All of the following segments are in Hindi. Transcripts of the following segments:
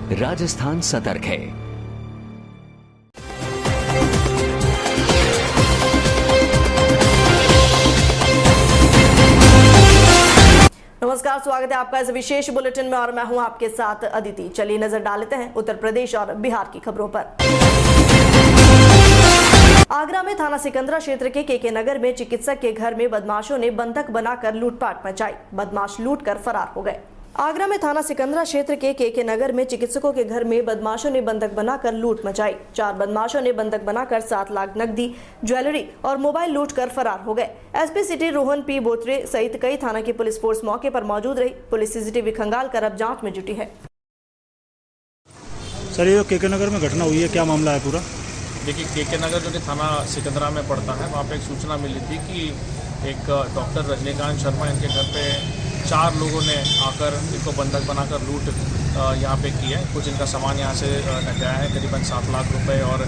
राजस्थान सतर्क है। नमस्कार, स्वागत है आपका इस विशेष बुलेटिन में और मैं हूं आपके साथ अदिति। चलिए नजर डालते हैं उत्तर प्रदेश और बिहार की खबरों पर। आगरा में थाना सिकंदरा क्षेत्र के केके नगर में चिकित्सक के घर में बदमाशों ने बंधक बनाकर लूटपाट मचाई। बदमाश लूटकर फरार हो गए। आगरा में थाना सिकंदरा क्षेत्र के केके नगर में चिकित्सकों के घर में बदमाशों ने बंधक बनाकर लूट मचाई। 4 बदमाशों ने बंधक बनाकर 7 लाख नकदी, ज्वेलरी और मोबाइल लूटकर फरार हो गए। SP city Rohan P Botre सहित कई थाना की पुलिस फोर्स मौके पर मौजूद रही। पुलिस सीसीटीवी खंगाल कर अब जांच में जुटी है। सर, ये केके नगर में घटना हुई है, क्या मामला है पूरा? देखिए, केके नगर जो कि थाना सिकंदरा में पड़ता है, वहाँ पे एक सूचना मिली थी कि एक डॉक्टर रजनीकांत शर्मा, इनके घर पे 4 लोगों ने आकर इनको बंधक बनाकर लूट यहाँ पे की है। कुछ इनका सामान यहाँ से गया है, करीबन 7 लाख रुपए और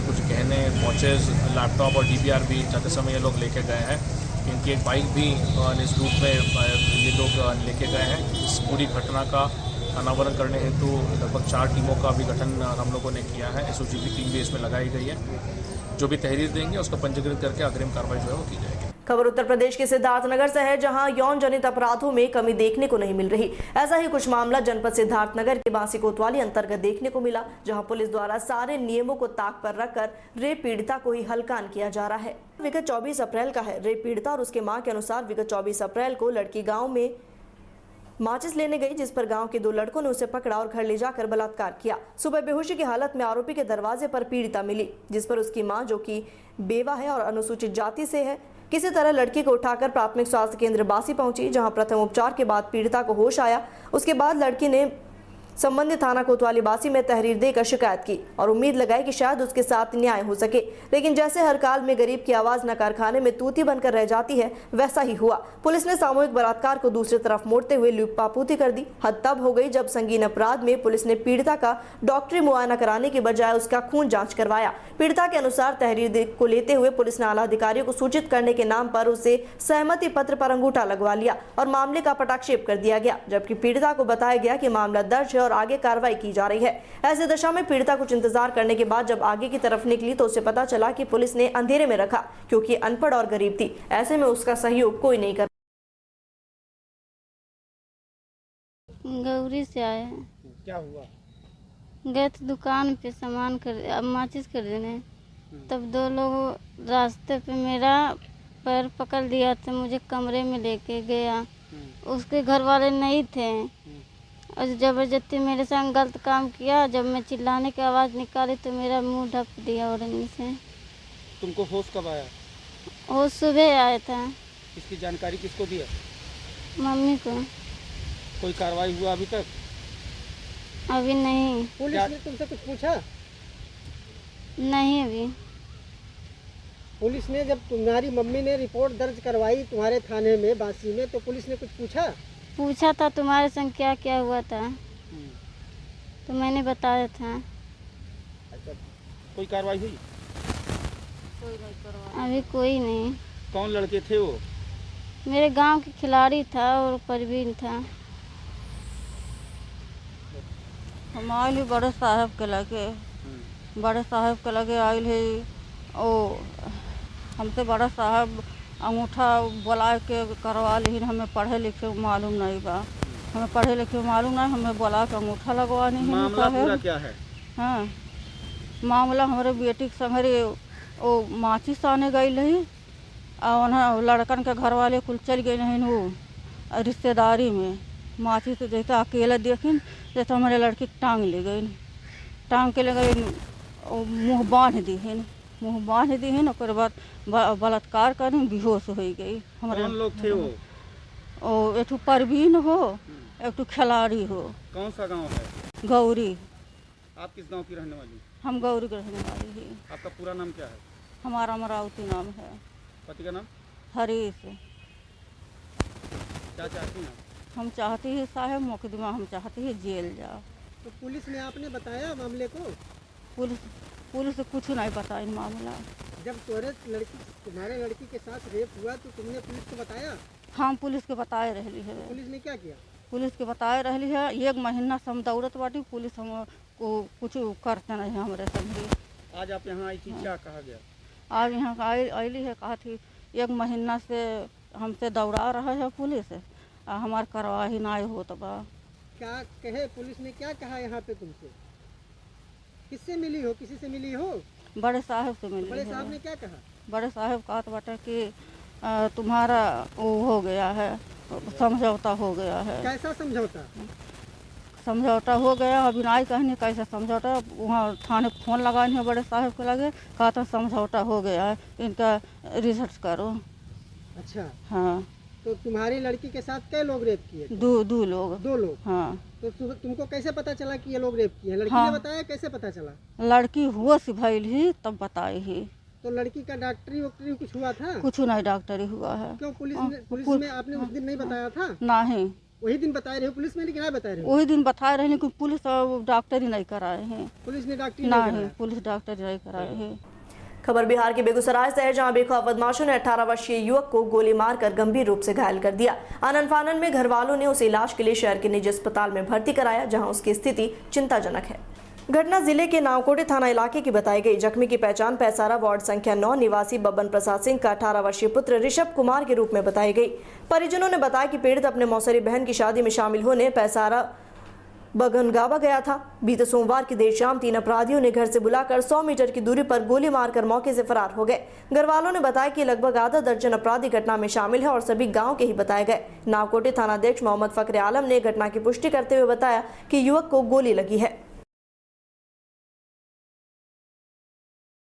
कुछ गहने, वॉचेस, लैपटॉप और DVR भी जाते समय ये लोग लेके गए हैं। इनकी एक बाइक भी इस लूट में ये लोग लेके गए हैं। इस पूरी घटना का अनावरण करने हेतु लगभग 4 टीमों का भी गठन हम लोगों ने किया है। SOG की टीम भी इसमें लगाई गई है। जो भी तहरीर देंगे उसको पंजीकृत करके अग्रिम कार्रवाई जो है वो की जाएगी। खबर उत्तर प्रदेश के सिद्धार्थनगर से है, जहां यौन जनित अपराधों में कमी देखने को नहीं मिल रही। ऐसा ही कुछ मामला जनपद सिद्धार्थनगर के बांसी कोतवाली अंतर्गत देखने को मिला, जहां पुलिस द्वारा सारे नियमों को ताक पर रखकर रेप पीड़िता को ही हलकान किया जा रहा है। विगत 24 अप्रैल का है। रेप पीड़िता और उसके मां के अनुसार विगत 24 अप्रैल को लड़की गाँव में माचिस लेने गई, जिस पर गांव के 2 लड़कों ने उसे पकड़ा और घर ले जाकर बलात्कार किया। सुबह बेहोशी की हालत में आरोपी के दरवाजे पर पीड़िता मिली, जिस पर उसकी मां, जो कि बेवा है और अनुसूचित जाति से है, किसी तरह लड़की को उठाकर प्राथमिक स्वास्थ्य केंद्र बांसी पहुंची, जहां प्रथम उपचार के बाद पीड़िता को होश आया। उसके बाद लड़की ने संबंधित थाना कोतवाली बासी में तहरीर देकर शिकायत की और उम्मीद लगाई कि शायद उसके साथ न्याय हो सके। लेकिन जैसे हर काल में गरीब की आवाज न कारखाने में तूती बनकर रह जाती है, वैसा ही हुआ। पुलिस ने सामूहिक बलात्कार को दूसरी तरफ मोड़ते हुए लूटपापूती कर दी। हद तब हो गई जब संगीन अपराध में पुलिस ने पीड़िता का डॉक्टरी मुआयना कराने की बजाय उसका खून जांच करवाया। पीड़िता के अनुसार तहरीर को लेते हुए पुलिस ने आला अधिकारियों को सूचित करने के नाम पर उसे सहमति पत्र पर अंगूठा लगवा लिया और मामले का पटाक्षेप कर दिया गया, जबकि पीड़िता को बताया गया कि मामला दर्ज है और आगे कार्रवाई की जा रही है। ऐसी दशा में पीड़िता कुछ इंतजार करने के बाद जब आगे की तरफ निकली तो उसे पता चला कि पुलिस ने अंधेरे में रखा, क्योंकि अनपढ़ और गरीब थी। ऐसे में उसका सहयोग कोई नहीं कर। गौरी से आए हैं। क्या हुआ? गए थे दुकान पे सामान माचिस खरीदने, तब 2 लोग रास्ते पे मेरा पैर पकड़ दिया था, मुझे कमरे में लेके गया। उसके घर वाले नहीं थे और जबरदस्ती मेरे संग गलत काम किया। जब मैं चिल्लाने की आवाज़ निकाली तो मेरा मुंह ढक दिया ओढ़नी से। तुमको होश कब आया? वो सुबह आया था। इसकी जानकारी किसको दिया? मम्मी को। कोई कार्रवाई हुआ अभी तक? अभी नहीं। पुलिस ने तुमसे कुछ पूछा? नहीं, अभी पुलिस ने जब तुम्हारी मम्मी ने रिपोर्ट दर्ज करवाई तुम्हारे थाने में बांसी में, तो पुलिस ने कुछ पूछा था तुम्हारे संग क्या क्या हुआ था, तो मैंने बताया था। अच्छा, कोई कार्रवाई हुई? अभी कोई नहीं। कौन लड़के थे वो? मेरे गांव के खिलाड़ी था और परवीन था। हम आयल ही बड़े साहब के लगे आयल है। ओ हमसे बड़ा साहब अंगूठा बुला के करवा ली। हमें पढ़े लिखे मालूम नहीं बा, हमें बुला के अंगूठा लगवानी है। मामला पूरा क्या है? हाँ, मामला हमारे बेटी के संगे वो माचिस आने गई रही और लड़कन के घर वाले कुल चल गए नहीं वो रिश्तेदारी में। माचिस तो जैसे अकेला देखिन, जैसे हमारे लड़की टांग ले गई, मुँह बांध दी है। ओकर बाद बलात्कार कर बेहोश हो गई। कौन लोग थे वो? एक तो परवीन हो, एक तो खिलाड़ी हो। कौन सा गांव है? गौरी। आप किस गांव की रहने वाली? हम गौरी के रहने वाली ही। आपका पूरा नाम क्या है? हमारा अमरावती नाम है। पति का नाम? हरीश। क्या चाहती हैं? हम चाहते हैं साहब मुकदमा, हम चाहते हैं जेल जाओ। तो पुलिस ने आपने बताया मामले को? पुलिस कुछ नहीं पता इन मामला। जब तुम्हारे लड़की के साथ रेप हुआ तो तुमने पुलिस को बताया? हम पुलिस को बताए रही है। पुलिस ने क्या किया? पुलिस के बताए रही है, 1 महीना से हम दौड़त बाटी, पुलिस हम को कुछ करते नहीं हमारे संगे। आज आप यहाँ आई थी, क्या कहा गया? आज यहाँ आईली है, कहा थी 1 महीना से हमसे दौड़ा रहा है पुलिस, हमार कार्रवाई ना हो तो बा। क्या कहे पुलिस ने, क्या कहा यहाँ पे तुमसे? किससे मिली हो, किसी से मिली हो? बड़े साहब से मिली बड़े है। साहब ने क्या कहा? बड़े साहब कहत बाटे कि तुम्हारा वो हो गया है, समझौता हो गया है। कैसा समझौता? समझौता हो गया, अभी नहीं कहने कैसे समझौता, वहाँ थाने फोन लगाए हैं बड़े साहब के लगे, कहा था समझौता हो गया है, इनका रिजल्ट करो। अच्छा, हाँ। तो तुम्हारी लड़की के साथ कई लोग रेप किए थे? 2 लोग। 2 लोग? हाँ। तो तुमको कैसे पता चला कि ये लोग रेप किए हैं? लड़की हाँ। ने बताया, कैसे पता चला? लड़की हुआ से भइल ही तब बताई ही। तो लड़की का डॉक्टरी वॉक्टरी कुछ हुआ था? कुछ नहीं डॉक्टरी हुआ है। क्यों पुलिस में आपने उस दिन नहीं बताया था? नहीं, वही दिन बताए रहे हो पुलिस में, लेकिन नहीं बताए रहे हो? वही दिन बताए रहे, लेकिन पुलिस डॉक्टरी नहीं कराए हैं। पुलिस ने डॉक्टरी नहीं नहीं, कराया? पुलिस डॉक्टरी नहीं कराए हैं। खबर बिहार के बेगूसराय से है, जहां बेखौफ बदमाशों ने 18 वर्षीय युवक को गोली मारकर गंभीर रूप से घायल कर दिया। आनन फानन में घर वालों ने उसे इलाज के लिए शहर के निजी अस्पताल में भर्ती कराया, जहां उसकी स्थिति चिंताजनक है। घटना जिले के नावकोटे थाना इलाके की बताई गई। जख्मी की पहचान पैसारा वार्ड संख्या 9 निवासी बब्बन प्रसाद सिंह का 18 वर्षीय पुत्र ऋषभ कुमार के रूप में बताई गई। परिजनों ने बताया कि पीड़ित अपने मौसरी बहन की शादी में शामिल होने पैसारा बगनगावा गया था। बीते सोमवार की देर शाम 3 अपराधियों ने घर से बुलाकर 100 मीटर की दूरी पर गोली मारकर मौके से फरार हो गए। घर वालों ने बताया कि लगभग आधा दर्जन अपराधी घटना में शामिल है और सभी गांव के ही बताए गए। नावकोटे थानाध्यक्ष मोहम्मद फखरे आलम ने घटना की पुष्टि करते हुए बताया कि युवक को गोली लगी है।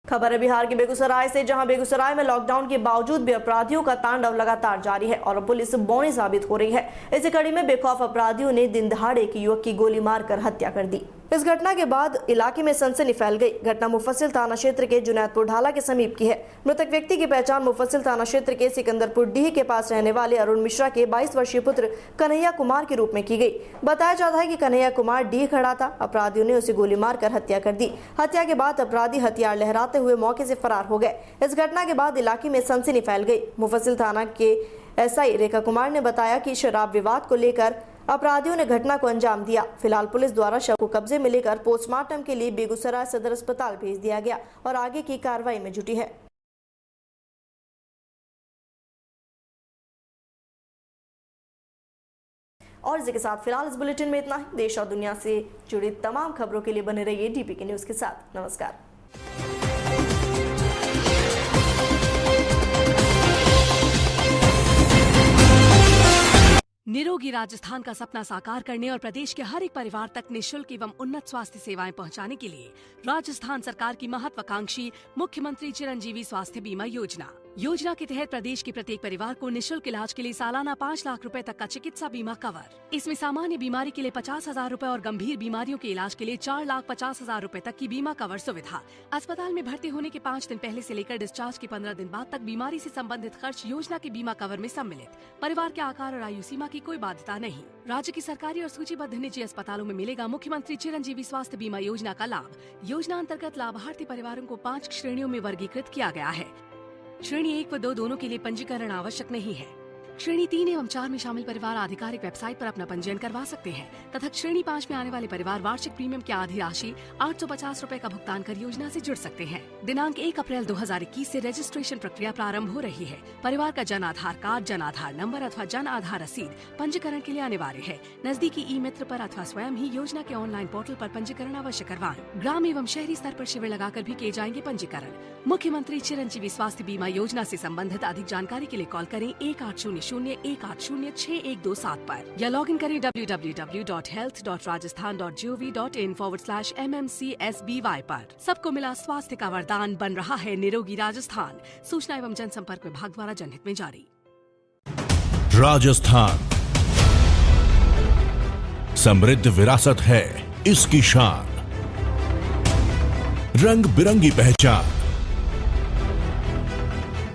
खबर है बिहार के बेगूसराय से, जहां बेगूसराय में लॉकडाउन के बावजूद भी अपराधियों का तांडव लगातार जारी है और पुलिस बौनी साबित हो रही है। इसी कड़ी में बेखौफ अपराधियों ने दिन दहाड़े एक युवक की गोली मारकर हत्या कर दी। इस घटना के बाद इलाके में सनसनी फैल गई। घटना मुफस्सिल थाना क्षेत्र के जुनैदपुर ढाला के समीप की है। मृतक व्यक्ति की पहचान मुफस्सिल थाना क्षेत्र के सिकंदरपुर डीह के पास रहने वाले अरुण मिश्रा के 22 वर्षीय पुत्र कन्हैया कुमार के रूप में की गई। बताया जाता है कि कन्हैया कुमार डीह खड़ा था। अपराधियों ने उसे गोली मारकर हत्या कर दी। हत्या के बाद अपराधी हथियार लहराते हुए मौके से फरार हो गए। इस घटना के बाद इलाके में सनसनी फैल गई। मुफस्सिल थाना के एसआई रेखा कुमार ने बताया कि शराब विवाद को लेकर अपराधियों ने घटना को अंजाम दिया। फिलहाल पुलिस द्वारा शव को कब्जे में लेकर पोस्टमार्टम के लिए बेगूसराय सदर अस्पताल भेज दिया गया और आगे की कार्रवाई में जुटी है। और इसी के साथ फिलहाल इस बुलेटिन में इतना ही। देश और दुनिया से जुड़ी तमाम खबरों के लिए बने रहिए डीपी के न्यूज के साथ। नमस्कार। निरोगी राजस्थान का सपना साकार करने और प्रदेश के हर एक परिवार तक निःशुल्क एवं उन्नत स्वास्थ्य सेवाएं पहुंचाने के लिए राजस्थान सरकार की महत्वाकांक्षी मुख्यमंत्री चिरंजीवी स्वास्थ्य बीमा योजना के तहत प्रदेश के प्रत्येक परिवार को निःशुल्क इलाज के लिए सालाना 5 लाख रुपए तक का चिकित्सा बीमा कवर। इसमें सामान्य बीमारी के लिए 50,000 रुपए और गंभीर बीमारियों के इलाज के लिए 4,50,000 रुपए तक की बीमा कवर सुविधा। अस्पताल में भर्ती होने के 5 दिन पहले से लेकर डिस्चार्ज के 15 दिन बाद तक बीमारी से संबंधित खर्च योजना के बीमा कवर में सम्मिलित। परिवार के आकार और आयु सीमा की कोई बाध्यता नहीं। राज्य की सरकारी और सूचीबद्ध निजी अस्पतालों में मिलेगा मुख्यमंत्री चिरंजीवी स्वास्थ्य बीमा योजना का लाभ। योजना अंतर्गत लाभार्थी परिवारों को 5 श्रेणियों में वर्गीकृत किया गया है। श्रेणी 1 व 2 दोनों के लिए पंजीकरण आवश्यक नहीं है। श्रेणी 3 एवं 4 में शामिल परिवार आधिकारिक वेबसाइट पर अपना पंजीयन करवा सकते हैं तथा श्रेणी 5 में आने वाले परिवार वार्षिक प्रीमियम की आधी राशि 850 रुपए का भुगतान कर योजना से जुड़ सकते हैं। दिनांक 1 अप्रैल 2021 से रजिस्ट्रेशन प्रक्रिया प्रारंभ हो रही है। परिवार का जन आधार कार्ड, जन आधार नंबर अथवा जन आधार रसीद पंजीकरण के लिए अनिवार्य है। नजदीकी ई मित्र पर अथवा स्वयं ही योजना के ऑनलाइन पोर्टल पर पंजीकरण अवश्य करवाएं। ग्राम एवं शहरी स्तर पर शिविर लगाकर भी किए जाएंगे पंजीकरण। मुख्यमंत्री चिरंजीवी स्वास्थ्य बीमा योजना से संबंधित अधिक जानकारी के लिए कॉल करें 1800-180-6127 पर या लॉग इन करें www.health.rajasthan.gov.in/mmcsby पर। सबको मिला स्वास्थ्य का वरदान, बन रहा है निरोगी राजस्थान। सूचना एवं जनसंपर्क विभाग द्वारा जनहित में जारी। राजस्थान समृद्ध विरासत है इसकी शान, रंग बिरंगी पहचान।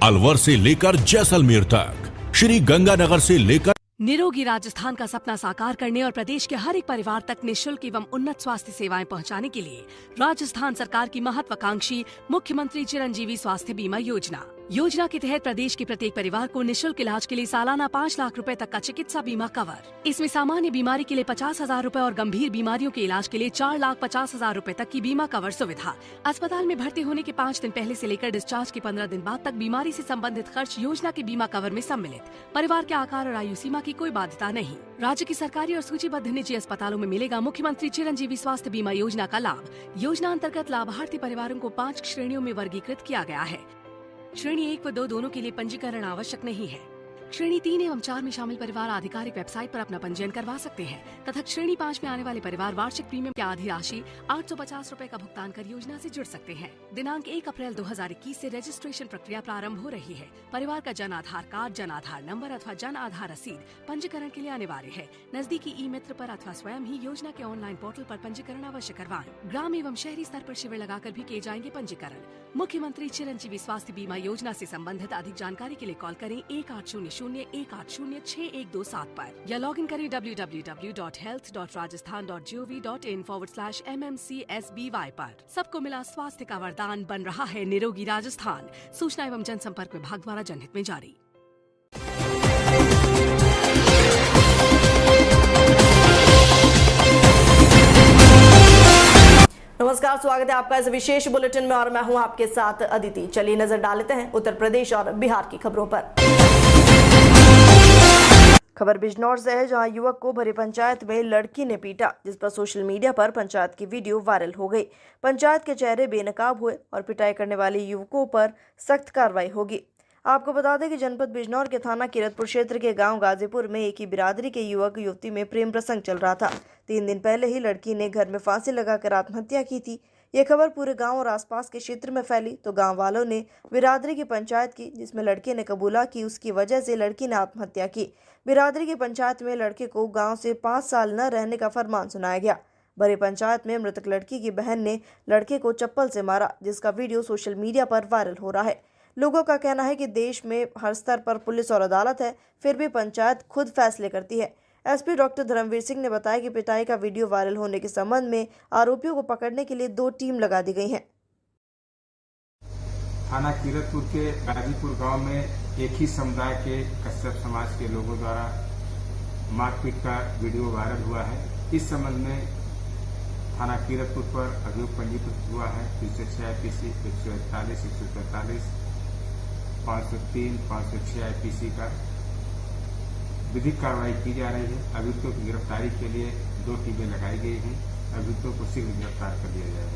अलवर से लेकर जैसलमेर तक, श्री गंगानगर से लेकर निरोगी राजस्थान का सपना साकार करने और प्रदेश के हर एक परिवार तक निःशुल्क एवं उन्नत स्वास्थ्य सेवाएं पहुंचाने के लिए राजस्थान सरकार की महत्वाकांक्षी मुख्यमंत्री चिरंजीवी स्वास्थ्य बीमा योजना योजना के तहत प्रदेश के प्रत्येक परिवार को निशुल्क इलाज के लिए सालाना 5 लाख रुपए तक का चिकित्सा बीमा कवर। इसमें सामान्य बीमारी के लिए 50,000 रुपए और गंभीर बीमारियों के इलाज के लिए 4,50,000 रुपए तक की बीमा कवर सुविधा। अस्पताल में भर्ती होने के 5 दिन पहले से लेकर डिस्चार्ज के 15 दिन बाद तक बीमारी से संबंधित खर्च योजना के बीमा कवर में सम्मिलित। परिवार के आकार और आयु सीमा की कोई बाध्यता नहीं। राज्य की सरकारी और सूचीबद्ध निजी अस्पतालों में मिलेगा मुख्यमंत्री चिरंजीवी स्वास्थ्य बीमा योजना का लाभ। योजना अंतर्गत लाभार्थी परिवारों को 5 श्रेणियों में वर्गीकृत किया गया है। श्रेणी 1 व 2 दोनों के लिए पंजीकरण आवश्यक नहीं है। श्रेणी 3 एवं 4 में शामिल परिवार आधिकारिक वेबसाइट पर अपना पंजीयन करवा सकते हैं तथा श्रेणी 5 में आने वाले परिवार वार्षिक प्रीमियम की आधी राशि 850 रुपए का भुगतान कर योजना से जुड़ सकते हैं। दिनांक 1 अप्रैल 2021 से रजिस्ट्रेशन प्रक्रिया प्रारंभ हो रही है। परिवार का जन आधार कार्ड, जन आधार नंबर अथवा जन आधार रसीद पंजीकरण के लिए अनिवार्य है। नजदीकी ई मित्र पर अथवा स्वयं ही योजना के ऑनलाइन पोर्टल पर पंजीकरण अवश्य करवाएं। ग्राम एवं शहरी स्तर पर शिविर लगाकर भी किए जाएंगे पंजीकरण। मुख्यमंत्री चिरंजीवी स्वास्थ्य बीमा योजना से संबंधित अधिक जानकारी के लिए कॉल करें 1800-180-6127 पर या लॉग इन करें www.health.rajasthan.gov.in/mmcsby पर। सबको मिला स्वास्थ्य का वरदान, बन रहा है निरोगी राजस्थान। सूचना एवं जनसंपर्क विभाग द्वारा जनहित में जारी। नमस्कार, स्वागत है आपका इस विशेष बुलेटिन में और मैं हूं आपके साथ अदिति। चलिए नजर डालते हैं उत्तर प्रदेश और बिहार की खबरों पर। खबर बिजनौर से है, जहां युवक को भरी पंचायत में लड़की ने पीटा, जिस पर सोशल मीडिया पर पंचायत की वीडियो वायरल हो गई। पंचायत के चेहरे बेनकाब हुए और पिटाई करने वाले युवकों पर सख्त कार्रवाई होगी। आपको बता दें कि जनपद बिजनौर के थाना किरतपुर क्षेत्र के गांव गाजीपुर में एक ही बिरादरी के युवक युवती में प्रेम प्रसंग चल रहा था। 3 दिन पहले ही लड़की ने घर में फांसी लगाकर आत्महत्या की थी। ये खबर पूरे गांव और आसपास के क्षेत्र में फैली तो गांव वालों ने बिरादरी की पंचायत की, जिसमें लड़के ने कबूला कि उसकी वजह से लड़की ने आत्महत्या की। बिरादरी की पंचायत में लड़के को गाँव से 5 साल न रहने का फरमान सुनाया गया। भरी पंचायत में मृतक लड़की की बहन ने लड़के को चप्पल से मारा, जिसका वीडियो सोशल मीडिया पर वायरल हो रहा है। लोगों का कहना है कि देश में हर स्तर पर पुलिस और अदालत है, फिर भी पंचायत खुद फैसले करती है। एसपी डॉक्टर धर्मवीर सिंह ने बताया कि पिटाई का वीडियो वायरल होने के संबंध में आरोपियों को पकड़ने के लिए 2 टीम लगा दी गई हैं। थाना किरतपुर के गाजीपुर गांव में एक ही समुदाय के कश्यप समाज के लोगों द्वारा मारपीट का वीडियो वायरल हुआ है। इस संबंध में थाना किरतपुर पर अभियोग पंजीकृत हुआ है। 306 IPC 141 143 503 506 IPC का विधिक कार्रवाई की जा रही है। अभियुक्तों की गिरफ्तारी के लिए 2 टीमें लगाई गई हैं। अभियुक्तों को शीघ्र गिरफ्तार कर लिया जाएगा।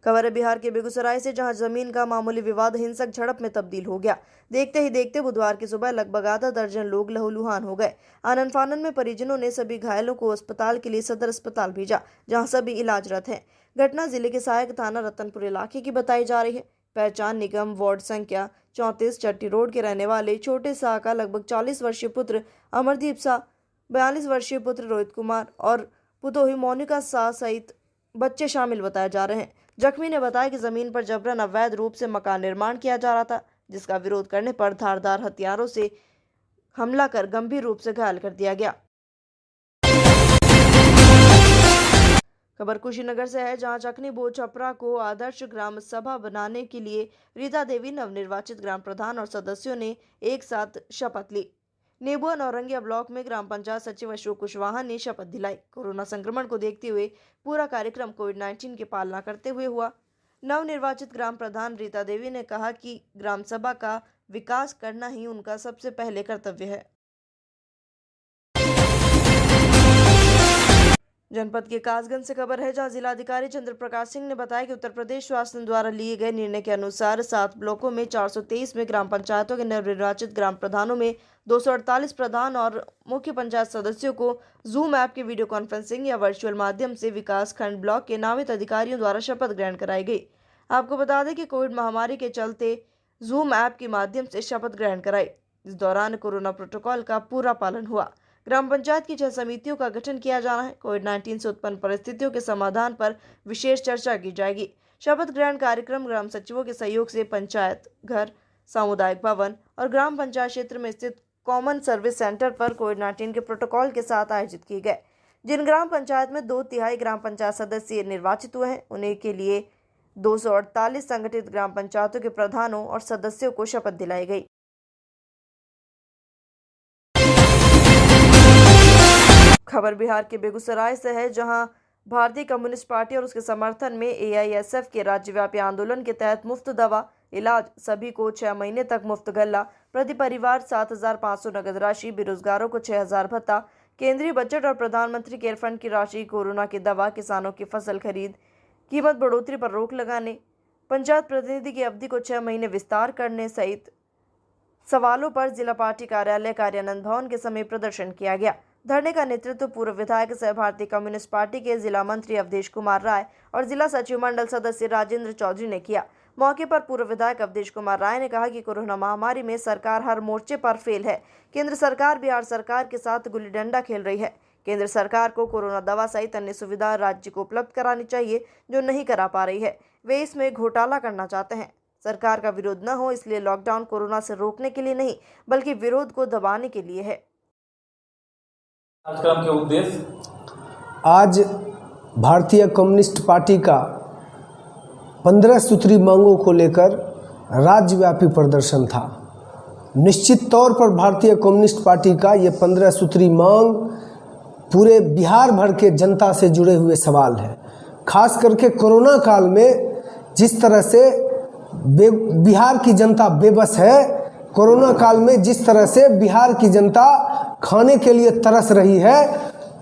खबर है बिहार के बेगूसराय से, जहां जमीन का मामूली विवाद हिंसक झड़प में तब्दील हो गया। देखते ही देखते बुधवार की सुबह लगभग आधा दर्जन लोग लहूलुहान हो गए। आनन फानन में परिजनों ने सभी घायलों को अस्पताल के लिए सदर अस्पताल भेजा, जहां सभी इलाजरत हैं। घटना जिले के सहायक थाना रतनपुर इलाके की बताई जा रही है। पहचान निगम वार्ड संख्या 34 चट्टी रोड के रहने वाले छोटे शाह का लगभग 40 वर्षीय पुत्र अमरदीप शाह, 42 वर्षीय पुत्र रोहित कुमार और पुतोही मोनिका शाह सहित बच्चे शामिल बताए जा रहे हैं। जख्मी ने बताया कि जमीन पर जबरन अवैध रूप से मकान निर्माण किया जा रहा था, जिसका विरोध करने पर धारदार हथियारों से हमला कर गंभीर रूप से घायल कर दिया गया। खबर कुशीनगर से है, जहां चकनी बोझ छपरा को आदर्श ग्राम सभा बनाने के लिए रीता देवी नवनिर्वाचित ग्राम प्रधान और सदस्यों ने एक साथ शपथ ली। नेबुआ नौरंगिया ब्लॉक में ग्राम पंचायत सचिव अशोक कुशवाहा ने शपथ दिलाई। कोरोना संक्रमण को देखते हुए पूरा कार्यक्रम कोविड-19 की पालना करते हुए हुआ। नवनिर्वाचित ग्राम प्रधान रीता देवी ने कहा कि ग्राम सभा का विकास करना ही उनका सबसे पहले कर्तव्य है। जनपद के कासगंज से खबर है, जहां जिलाधिकारी चंद्र प्रकाश सिंह ने बताया कि उत्तर प्रदेश शासन द्वारा लिए गए निर्णय के अनुसार 7 ब्लॉकों में 423 में ग्राम पंचायतों के नवनिर्वाचित ग्राम प्रधानों में 248 प्रधान और मुख्य पंचायत सदस्यों को जूम ऐप के वीडियो कॉन्फ्रेंसिंग या वर्चुअल माध्यम से विकास खंड ब्लॉक के नामित अधिकारियों द्वारा शपथ ग्रहण कराई गई। आपको बता दें कि कोविड महामारी के चलते जूम ऐप के माध्यम से शपथ ग्रहण कराई। इस दौरान कोरोना प्रोटोकॉल का पूरा पालन हुआ। ग्राम पंचायत की 6 समितियों का गठन किया जाना है। कोविड-19 से उत्पन्न परिस्थितियों के समाधान पर विशेष चर्चा की जाएगी। शपथ ग्रहण कार्यक्रम ग्राम सचिवों के सहयोग से पंचायत घर, सामुदायिक भवन और ग्राम पंचायत क्षेत्र में स्थित कॉमन सर्विस सेंटर पर कोविड-19 के प्रोटोकॉल के साथ आयोजित किए गए। जिन ग्राम पंचायत में 2/3 ग्राम पंचायत सदस्य निर्वाचित हुए हैं, उन्हें के लिए 248 संगठित ग्राम पंचायतों के प्रधानों और सदस्यों को शपथ दिलाई गई। खबर बिहार के बेगूसराय से है, जहां भारतीय कम्युनिस्ट पार्टी और उसके समर्थन में AISF के राज्यव्यापी आंदोलन के तहत मुफ्त दवा इलाज, सभी को 6 महीने तक मुफ्त गल्ला, प्रति परिवार 7,500 नगद राशि, बेरोजगारों को 6,000 भत्ता, केंद्रीय बजट और प्रधानमंत्री केयर फंड की राशि, कोरोना की दवा, किसानों की फसल खरीद, कीमत बढ़ोतरी पर रोक लगाने, पंचायत प्रतिनिधि की अवधि को 6 महीने विस्तार करने सहित सवालों पर जिला पार्टी कार्यालय कार्यानंद भवन के समीप प्रदर्शन किया गया। धरने का नेतृत्व पूर्व विधायक सह भारतीय कम्युनिस्ट पार्टी के जिला मंत्री अवधेश कुमार राय और जिला सचिव मंडल सदस्य राजेंद्र चौधरी ने किया। मौके पर पूर्व विधायक अवधेश कुमार राय ने कहा कि कोरोना महामारी में सरकार हर मोर्चे पर फेल है। केंद्र सरकार बिहार सरकार के साथ गुल्ली डंडा खेल रही है। केंद्र सरकार को कोरोना दवा सहित अन्य सुविधा राज्य को उपलब्ध करानी चाहिए, जो नहीं करा पा रही है। वे इसमें घोटाला करना चाहते हैं। सरकार का विरोध न हो, इसलिए लॉकडाउन कोरोना से रोकने के लिए नहीं, बल्कि विरोध को दबाने के लिए है। कार्यक्रम के उद्देश्य, आज भारतीय कम्युनिस्ट पार्टी का 15 सूत्री मांगों को लेकर राज्यव्यापी प्रदर्शन था। निश्चित तौर पर भारतीय कम्युनिस्ट पार्टी का ये 15 सूत्री मांग पूरे बिहार भर के जनता से जुड़े हुए सवाल है। खास करके कोरोना काल में जिस तरह से बिहार की जनता बेबस है, कोरोना काल में जिस तरह से बिहार की जनता खाने के लिए तरस रही है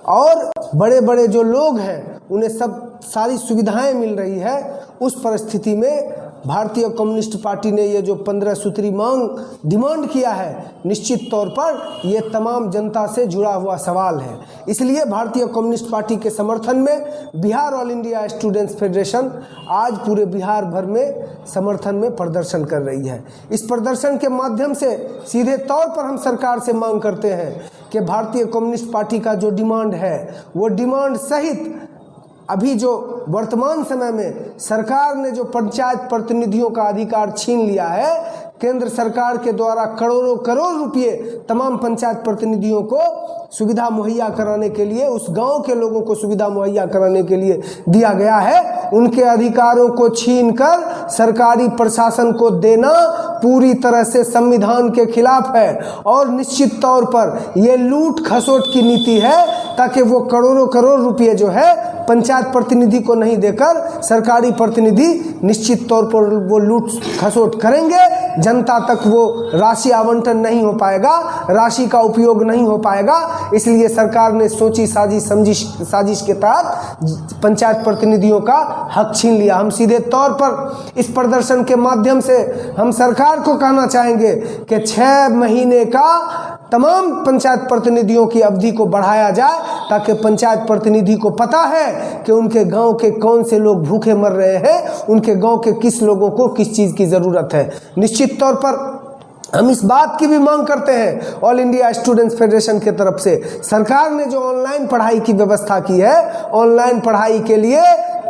और बड़े बड़े जो लोग हैं उन्हें सब सारी सुविधाएं मिल रही है, उस परिस्थिति में भारतीय कम्युनिस्ट पार्टी ने ये जो 15 सूत्री मांग डिमांड किया है, निश्चित तौर पर ये तमाम जनता से जुड़ा हुआ सवाल है। इसलिए भारतीय कम्युनिस्ट पार्टी के समर्थन में Bihar all India students federation आज पूरे बिहार भर में समर्थन में प्रदर्शन कर रही है। इस प्रदर्शन के माध्यम से सीधे तौर पर हम सरकार से मांग करते हैं कि भारतीय कम्युनिस्ट पार्टी का जो डिमांड है, वो डिमांड सहित अभी जो वर्तमान समय में सरकार ने जो पंचायत प्रतिनिधियों का अधिकार छीन लिया है, केंद्र सरकार के द्वारा करोड़ों करोड़ रुपए तमाम पंचायत प्रतिनिधियों को सुविधा मुहैया कराने के लिए, उस गांव के लोगों को सुविधा मुहैया कराने के लिए दिया गया है, उनके अधिकारों को छीनकर सरकारी प्रशासन को देना पूरी तरह से संविधान के खिलाफ है और निश्चित तौर पर यह लूट खसोट की नीति है, ताकि वो करोड़ों करोड़ रुपए जो है पंचायत प्रतिनिधि को नहीं देकर सरकारी प्रतिनिधि निश्चित तौर पर वो लूट खसोट करेंगे। जनता तक वो राशि आवंटन नहीं हो पाएगा, राशि का उपयोग नहीं हो पाएगा। इसलिए सरकार ने सोची साजिश के तहत पंचायत प्रतिनिधियों का हक छीन लिया। हम सीधे तौर पर इस प्रदर्शन के माध्यम से हम सरकार को कहना चाहेंगे कि 6 महीने का तमाम पंचायत प्रतिनिधियों की अवधि को बढ़ाया जाए, ताकि पंचायत प्रतिनिधि को पता है कि उनके गांव के कौन से लोग भूखे मर रहे हैं, उनके गांव के किस लोगों को किस चीज़ की ज़रूरत है। निश्चित तौर पर हम इस बात की भी मांग करते हैं ऑल इंडिया स्टूडेंट्स फेडरेशन की तरफ से, सरकार ने जो ऑनलाइन पढ़ाई की व्यवस्था की है, ऑनलाइन पढ़ाई के लिए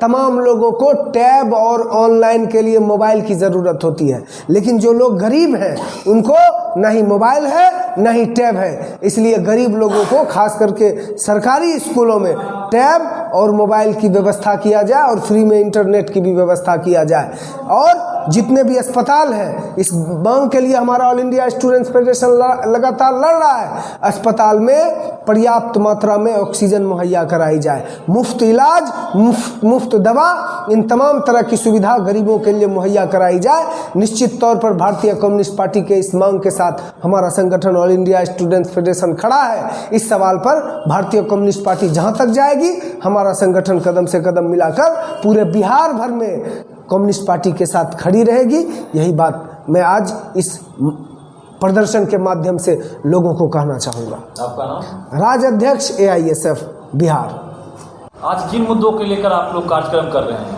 तमाम लोगों को टैब और ऑनलाइन के लिए मोबाइल की ज़रूरत होती है, लेकिन जो लोग गरीब हैं उनको ना ही मोबाइल है ना ही टैब है। इसलिए गरीब लोगों को खास करके सरकारी स्कूलों में टैब और मोबाइल की व्यवस्था किया जाए और फ्री में इंटरनेट की भी व्यवस्था किया जाए। और जितने भी अस्पताल हैं, इस मांग के लिए हमारा ऑल इंडिया स्टूडेंट्स फेडरेशन लगातार लड़ रहा है, अस्पताल में पर्याप्त मात्रा में ऑक्सीजन मुहैया कराई जाए, मुफ्त इलाज, मुफ्त दवा, इन तमाम तरह की सुविधा गरीबों के लिए मुहैया कराई जाए। निश्चित तौर पर भारतीय कम्युनिस्ट पार्टी के इस मांग के साथ हमारा संगठन ऑल इंडिया स्टूडेंट्स फेडरेशन खड़ा है। इस सवाल पर भारतीय कम्युनिस्ट पार्टी जहां तक जाएगी, हमारा संगठन कदम से कदम मिलाकर पूरे बिहार भर में कम्युनिस्ट पार्टी के साथ खड़ी रहेगी। यही बात मैं आज इस प्रदर्शन के माध्यम से लोगों को कहना चाहूँगा। आपका नाम? राज्याध्यक्ष AISF बिहार। आज किन मुद्दों के लेकर आप लोग कार्यक्रम कर रहे हैं?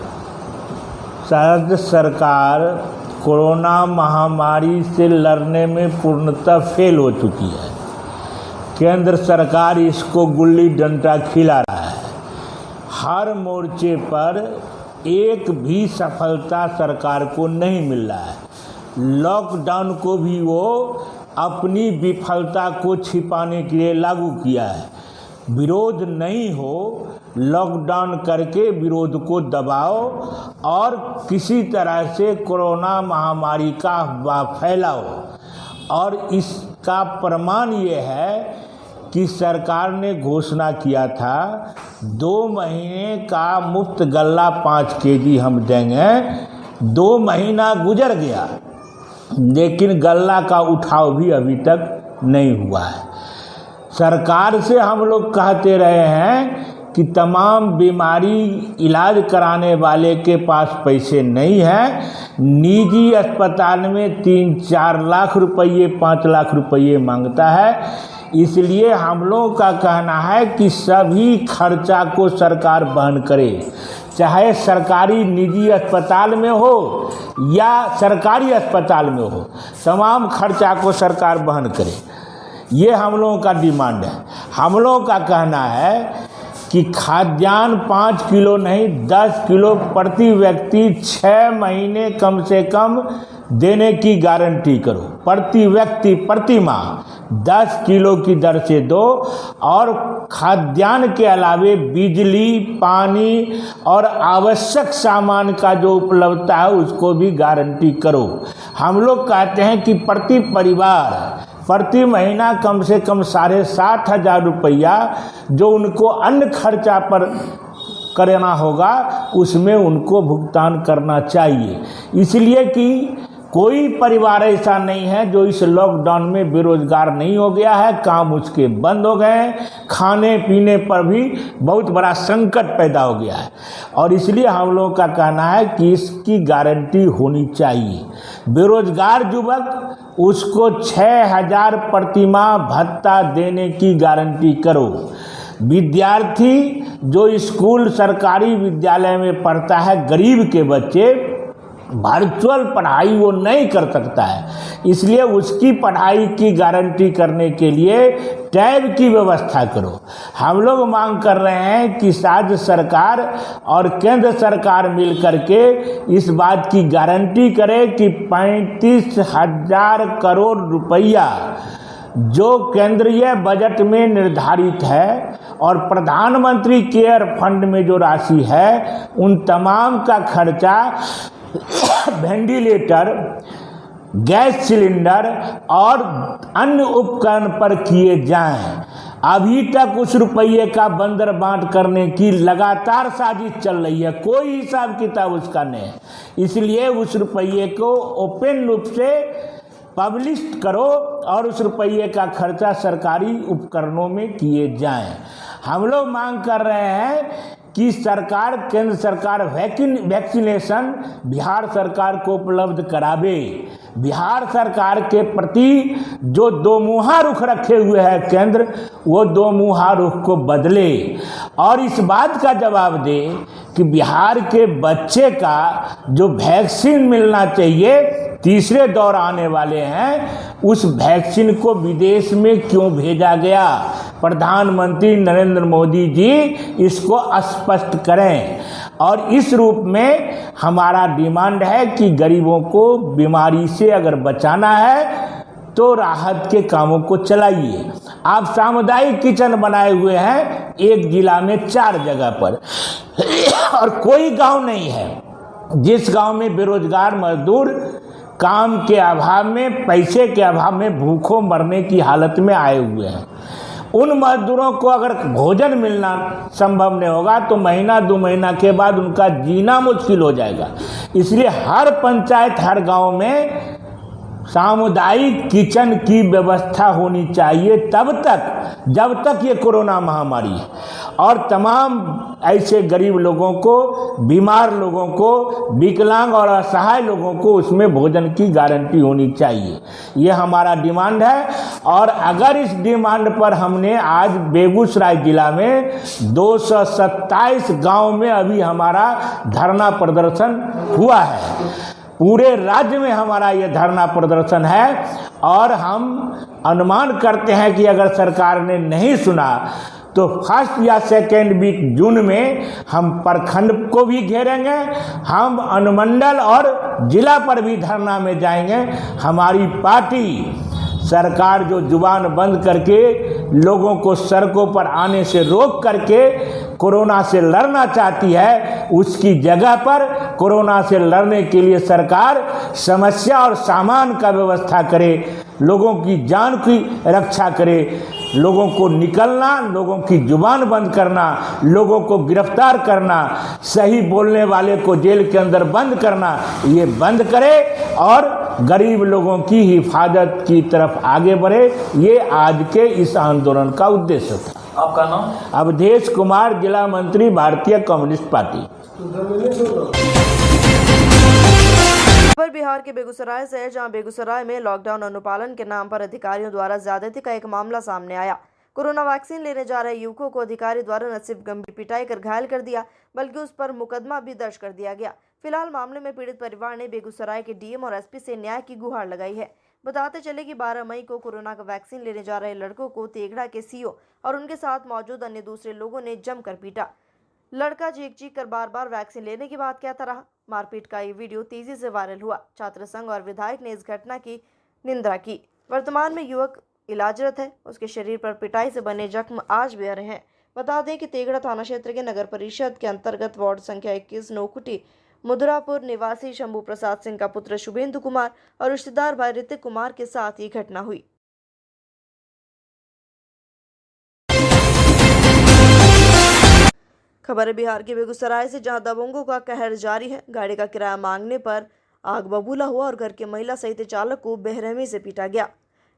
शायद सरकार कोरोना महामारी से लड़ने में पूर्णतः फेल हो चुकी है। केंद्र सरकार इसको गुल्ली डंडा खिला रहा है। हर मोर्चे पर एक भी सफलता सरकार को नहीं मिल रहा है। लॉकडाउन को भी वो अपनी विफलता को छिपाने के लिए लागू किया है। विरोध नहीं हो, लॉकडाउन करके विरोध को दबाओ और किसी तरह से कोरोना महामारी का अफवाह फैलाओ। और इसका प्रमाण ये है कि सरकार ने घोषणा किया था 2 महीने का मुफ्त गल्ला 5 केजी हम देंगे। 2 महीना गुजर गया लेकिन गल्ला का उठाव भी अभी तक नहीं हुआ है। सरकार से हम लोग कहते रहे हैं कि तमाम बीमारी इलाज कराने वाले के पास पैसे नहीं हैं, निजी अस्पताल में 3-4 लाख रुपये 5 लाख रुपये मांगता है। इसलिए हम लोगों का कहना है कि सभी खर्चा को सरकार वहन करे, चाहे सरकारी निजी अस्पताल में हो या सरकारी अस्पताल में हो, तमाम खर्चा को सरकार वहन करे। ये हम लोगों का डिमांड है। हम लोगों का कहना है कि खाद्यान्न 5 किलो नहीं 10 किलो प्रति व्यक्ति 6 महीने कम से कम देने की गारंटी करो। प्रति व्यक्ति प्रति माह 10 किलो की दर से दो और खाद्यान्न के अलावे बिजली, पानी और आवश्यक सामान का जो उपलब्धता है उसको भी गारंटी करो। हम लोग कहते हैं कि प्रति परिवार प्रति महीना कम से कम 7,500 रुपया जो उनको अन्य खर्चा पर करना होगा उसमें उनको भुगतान करना चाहिए। इसलिए कि कोई परिवार ऐसा नहीं है जो इस लॉकडाउन में बेरोजगार नहीं हो गया है, काम उसके बंद हो गए हैं, खाने पीने पर भी बहुत बड़ा संकट पैदा हो गया है। और इसलिए हम लोगों का कहना है कि इसकी गारंटी होनी चाहिए। बेरोजगार युवक उसको 6,000 प्रतिमाह भत्ता देने की गारंटी करो। विद्यार्थी जो स्कूल सरकारी विद्यालय में पढ़ता है, गरीब के बच्चे वर्चुअल पढ़ाई वो नहीं कर सकता है, इसलिए उसकी पढ़ाई की गारंटी करने के लिए टैब की व्यवस्था करो। हम लोग मांग कर रहे हैं कि राज्य सरकार और केंद्र सरकार मिलकर के इस बात की गारंटी करे कि 35,000 करोड़ रुपया जो केंद्रीय बजट में निर्धारित है और प्रधानमंत्री केयर फंड में जो राशि है उन तमाम का खर्चा वेंटिलेटर, गैस सिलेंडर और अन्य उपकरण पर किए जाएं। अभी तक उस रुपये का बंदर बांट करने की लगातार साजिश चल रही है, कोई हिसाब किताब उसका नहीं। इसलिए उस रुपये को ओपन रूप से पब्लिश करो और उस रुपये का खर्चा सरकारी उपकरणों में किए जाएं। हम लोग मांग कर रहे हैं कि सरकार, केंद्र सरकार वैक्सीनेशन बिहार सरकार को उपलब्ध करावे। बिहार सरकार के प्रति जो दोमुहा रुख रखे हुए है केंद्र, वो दोमुहा रुख को बदले और इस बात का जवाब दे कि बिहार के बच्चे का जो वैक्सीन मिलना चाहिए, तीसरे दौर आने वाले हैं, उस वैक्सीन को विदेश में क्यों भेजा गया। प्रधानमंत्री नरेंद्र मोदी जी इसको स्पष्ट करें। और इस रूप में हमारा डिमांड है कि गरीबों को बीमारी से अगर बचाना है तो राहत के कामों को चलाइए। आप सामुदायिक किचन बनाए हुए हैं एक जिला में 4 जगह पर और कोई गांव नहीं है जिस गांव में बेरोजगार मजदूर काम के अभाव में, पैसे के अभाव में भूखों मरने की हालत में आए हुए हैं। उन मजदूरों को अगर भोजन मिलना संभव नहीं होगा तो महीना 2 महीना के बाद उनका जीना मुश्किल हो जाएगा। इसलिए हर पंचायत, हर गांव में सामुदायिक किचन की व्यवस्था होनी चाहिए तब तक जब तक ये कोरोना महामारी है। और तमाम ऐसे गरीब लोगों को, बीमार लोगों को, विकलांग और असहाय लोगों को उसमें भोजन की गारंटी होनी चाहिए। ये हमारा डिमांड है। और अगर इस डिमांड पर हमने आज बेगूसराय जिला में 227 गांव में अभी हमारा धरना प्रदर्शन हुआ है। पूरे राज्य में हमारा ये धरना प्रदर्शन है और हम अनुमान करते हैं कि अगर सरकार ने नहीं सुना तो 1 या 2 वीक जून में हम प्रखंड को भी घेरेंगे, हम अनुमंडल और जिला पर भी धरना में जाएंगे। हमारी पार्टी सरकार जो जुबान बंद करके लोगों को सड़कों पर आने से रोक करके कोरोना से लड़ना चाहती है, उसकी जगह पर कोरोना से लड़ने के लिए सरकार समस्या और सामान का व्यवस्था करे, लोगों की जान की रक्षा करे, लोगों को निकलना, लोगों की जुबान बंद करना, लोगों को गिरफ्तार करना, सही बोलने वाले को जेल के अंदर बंद करना, ये बंद करे और गरीब लोगों की हिफाजत की तरफ आगे बढ़े। ये आज के इस आंदोलन का उद्देश्य था। आपका नाम? अवधेश कुमार, जिला मंत्री, भारतीय कम्युनिस्ट पार्टी। खबर बिहार के बेगूसराय से है, जहां बेगूसराय में लॉकडाउन अनुपालन के नाम पर अधिकारियों द्वारा ज्यादती का एक मामला सामने आया। कोरोना वैक्सीन लेने जा रहे युवकों को अधिकारी द्वारा न सिर्फ गंभीर पिटाई कर घायल कर दिया, बल्कि उस पर मुकदमा भी दर्ज कर दिया गया। फिलहाल मामले में पीड़ित परिवार ने बेगूसराय के डीएम और एसपी से न्याय की गुहार लगाई है। बताते चले कि 12 मई को कोरोना का वैक्सीन लेने जा रहे लड़कों को तेघड़ा के सीओ और उनके साथ मौजूद अन्य दूसरे लोगों ने जमकर पीटा। लड़का चीख कर बार वैक्सीन लेने की बात कहता रहा। मारपीट का ये वीडियो तेजी से वायरल हुआ। छात्र संघ और विधायक ने इस घटना की निंदा की। वर्तमान में युवक इलाजरत है, उसके शरीर पर पिटाई से बने जख्म आज भी आ रहे हैं। बता दें कि तेघड़ा थाना क्षेत्र के नगर परिषद के अंतर्गत वार्ड संख्या 21 नौकुटी मुद्रापुर निवासी शंभू प्रसाद सिंह का पुत्र शुभेंदु कुमार और रिश्तेदार भाई ऋतिक कुमार के साथ ये घटना हुई। खबर है बिहार के बेगूसराय से, जहां दबंगों का कहर जारी है। गाड़ी का किराया मांगने पर आग बबूला हुआ और घर के महिला सहित चालक को बेरहमी से पीटा गया।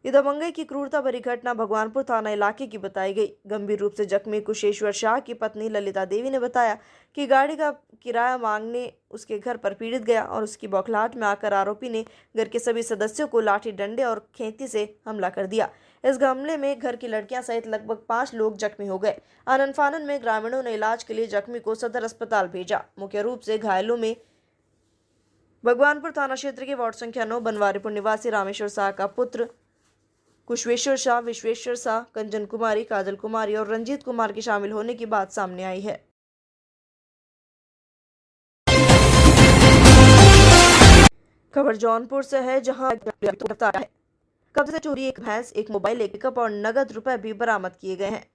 ये दबंगई की क्रूरता भरी घटना भगवानपुर थाना इलाके की बताई गई। गंभीर रूप से जख्मी कुशेश्वर शाह की पत्नी ललिता देवी ने बताया कि गाड़ी का किराया मांगने उसके घर पर पीड़ित गया और उसकी बौखलाहट में आकर आरोपी ने घर के सभी सदस्यों को लाठी डंडे और खेती से हमला कर दिया। इस हमले में घर की लड़कियां सहित लगभग 5 लोग जख्मी हो गए। आनन फानन में ग्रामीणों ने इलाज के लिए जख्मी को सदर अस्पताल भेजा। मुख्य रूप से घायलों में भगवानपुर थाना क्षेत्र के वार्ड संख्या 9 बनवारीपुर निवासी रामेश्वर शाह का पुत्र कुशवेश्वर शाह, विश्वेश्वर शाह, कंचन कुमारी, काजल कुमारी और रंजीत कुमार के शामिल होने की बात सामने आई है। खबर जौनपुर से है, जहां गिरफ्तार है। कब्जे से चोरी एक भैंस, एक मोबाइल, एक पिकअप और नगद रुपए भी बरामद किए गए हैं।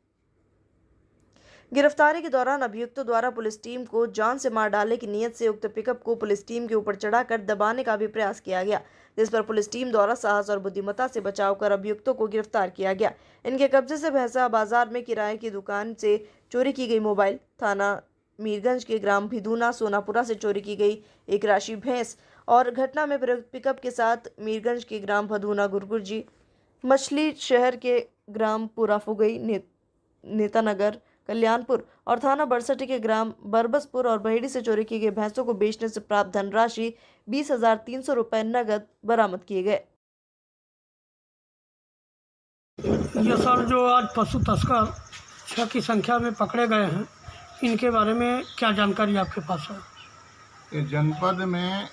गिरफ्तारी के दौरान अभियुक्तों द्वारा पुलिस टीम को जान से मार डालने की नीयत से उक्त पिकअप को पुलिस टीम के ऊपर चढ़ाकर दबाने का भी प्रयास किया गया, जिस पर पुलिस टीम द्वारा साहस और बुद्धिमत्ता से बचाव कर अभियुक्तों को गिरफ्तार किया गया। इनके कब्जे से भैंसा बाजार में किराए की दुकान से चोरी की गई मोबाइल, थाना मीरगंज के ग्राम भिदूना सोनापुरा से चोरी की गई एक राशि भैंस और घटना में प्रयुक्त पिकअप के साथ मीरगंज के ग्राम भदूना गुरगुरजी, मछली शहर के ग्राम पुराफुगई, नेतानगर, कल्याणपुर और थाना बरसठी के ग्राम बरबसपुर और बहेड़ी से चोरी की गई भैंसों को बेचने से प्राप्त धनराशि 20,300 रुपए नगद बरामद किए गए। ये सर जो आज पशु तस्कर 6 की संख्या में पकड़े गए हैं, इनके बारे में क्या जानकारी आपके पास है? इस जनपद में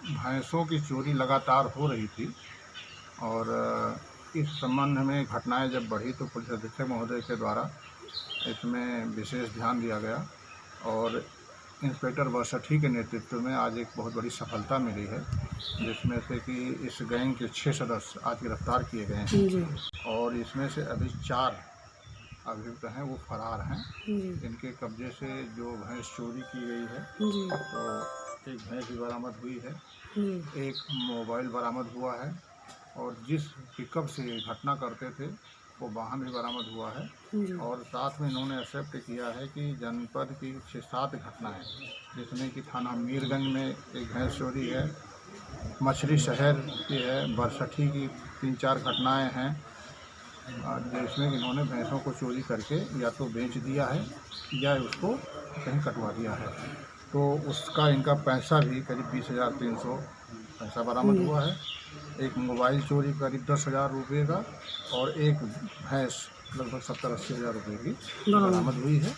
भैंसों की चोरी लगातार हो रही थी और इस संबंध में घटनाएं जब बढ़ी तो पुलिस अधीक्षक महोदय के द्वारा इसमें विशेष ध्यान दिया गया और इंस्पेक्टर बरसठी के नेतृत्व में आज एक बहुत बड़ी सफलता मिली है, जिसमें से कि इस गैंग के 6 सदस्य आज गिरफ्तार किए गए हैं और इसमें से अभी 4 अभियुक्त हैं वो फरार हैं। इनके कब्जे से जो भैंस चोरी की गई है तो एक भैंस भी बरामद हुई है, एक मोबाइल बरामद हुआ है और जिस पिकअप से घटना करते थे वो वाहन भी बरामद हुआ है और साथ में इन्होंने एक्सेप्ट किया है कि जनपद की 6-7 घटनाएं, जिसमें कि थाना मीरगंज में एक भैंस चोरी है, मछली शहर की है, बरसठी की 3-4 घटनाएं हैं जिसमें इन्होंने भैंसों को चोरी करके या तो बेच दिया है या उसको कहीं कटवा दिया है। तो उसका इनका पैसा भी करीब 20,300 पैसा बरामद हुआ है। एक मोबाइल चोरी करीब 10,000 रुपये का और एक भैंस लगभग 70-80 हज़ार रुपये की बरामद हुई है।